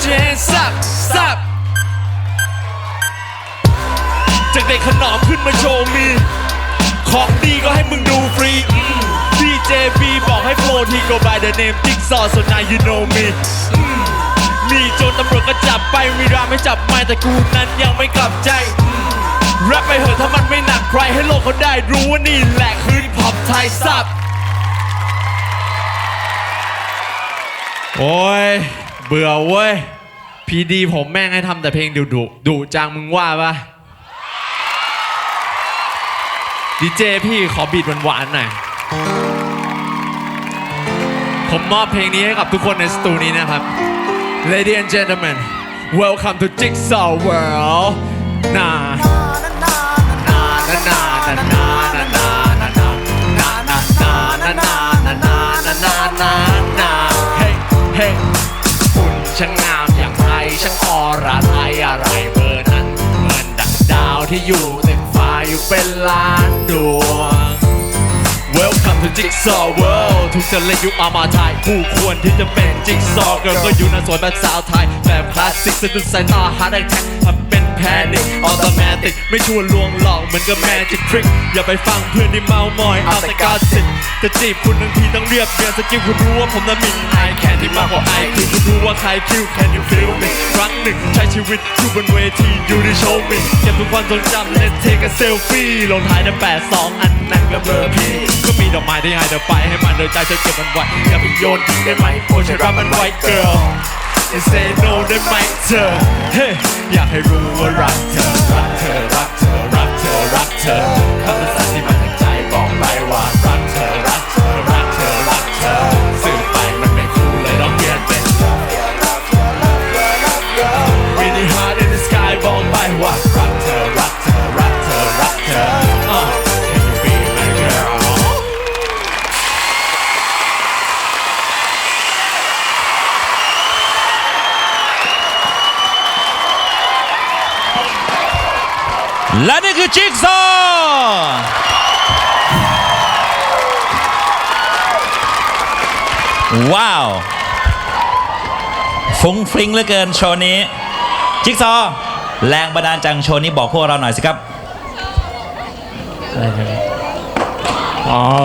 your hands up จากเด็กขนอมขึ้นมาโชว์มีของดีก็ให้มึงดูฟรีDJB บอกให้โฟล์ที่ go by the name Jigsaw so now you know me มีโจรตำรวจก็จับไปมีรามไม่จับไม่แต่กูนั้นยังไม่กลับใจแรปไปเหอะถ้ามันไม่หนักใครให้โลกเขาได้รู้ว่านี่แหละคือฮิปฮอปไทยซับโอ้ยเบื่อเว้ยพีดีผมแม่งให้ทำแต่เพลงดุจังมึงว่าปะดีเจพี่ขอบีทหวานๆหน่อยผมมอบเพลงนี้ให้กับทุกคนในสตูนี้นะครับ Ladies and gentlemen welcome to Jigsaw World เฮ้คุณช่างงามอย่างไรช่างออร่าอะไรเบอร์นั้นเหมือนดังดาวที่อยู่เต็มฟ้าอยู่เป็นล้านดวง Welcome to Jigsaw World ทุกจะเล่นยุคอามาไทยผู้ควรที่จะเป็น Jigsaw Girl ก็อยู่ในสวนแบบสาวไทยแบบคลาสสิกสะดุดสายตา Hard Attack ทำเป็นแพนิคออโตเมติกไม่ชวนลวงหลอกเหมือนกับ Magic Trick อย่าไปฟังเพื่อนที่เมามอยเอาแต่กาสิบจะจีบคุณทั้งทีต้องเรียบเรียงสกิลคุณรู้ว่าผมนั้นมีไอแคนที่มากกว่าไอคือคุณรู้ว่าใครคิว Can you feel me ครั้งหนึ่งใช้ชีวิตอยู่บนเวทีอยู่ในโชว์มิเก็บทุกความทรงจำ Let's take a selfie ลงท้ายด้วย82อันนั้นก็เบอร์พี่ก็มีดอกไม้ที่ให้เธอไปให้มันโดยใจเธอเก็บมันไว้อย่าไปโยนทิ้งได้ไหมโอ้ฉันรักมันไว้ girl You say no ได้ไหมเธอเฮ้อยากให้รู้ว่ารักเธอคำสั่งที่มาจากใจบอกไปว่ารักเธอสื่อไปมันไม่คูลเลยต้องเปลี่ยนเป็น Really hard in the sky บอกไปว่ารักเธอCan you be my girlและนี่คือจิ๊กซอว์ว้าวฟุ้งฟริ้งเหลือเกินโชว์นี้จิ๊กซอว์แรงบันดาลใจโชว์นี้บอกพวกเราหน่อยสิครับ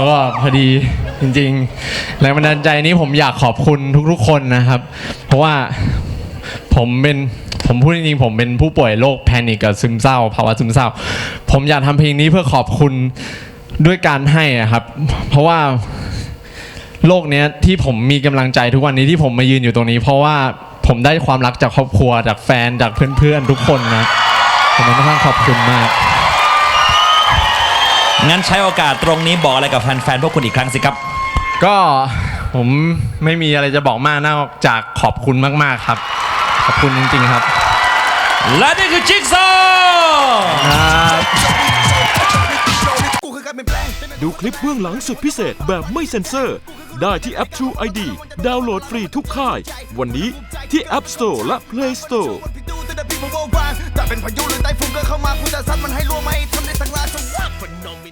ก็พอดีจริงๆแรงบันดาลใจนี้ผมอยากขอบคุณทุกๆคนนะครับเพราะว่าผมพูดจริงๆผมเป็นผู้ป่วยโรคแพนิคกับซึมเศร้าภาวะซึมเศร้าผมอยากทำเพลงนี้เพื่อขอบคุณด้วยการให้ครับเพราะว่าโลกนี้ที่ผมมีกำลังใจทุกวันนี้ที่ผมมายืนอยู่ตรงนี้เพราะว่าผมได้ความรักจากครอบครัวจากแฟนจากเพื่อนๆทุกคนนะผมค่อนข้างขอบคุณมากงั้นใช้โอกาสตรงนี้บอกอะไรกับแฟนๆพวกคุณอีกครั้งสิครับก็ผมไม่มีอะไรจะบอกมากนอกจากขอบคุณมากๆครับขอบคุณจริงๆครับและนี่คือจิ๊กซอว์ดูคลิปเบื้องหลังสุดพิเศษแบบไม่เซ็นเซอร์ได้ที่แอป True ID ดาวน์โหลดฟรีทุกค่ายวันนี้ที่ App Store และ Play Store แต่เป็นพายุหรือไต้ฝุ่นก็เข้ามาคุณจะซัดมันให้รัวไม่ทำได้ทั้งราชวงศ์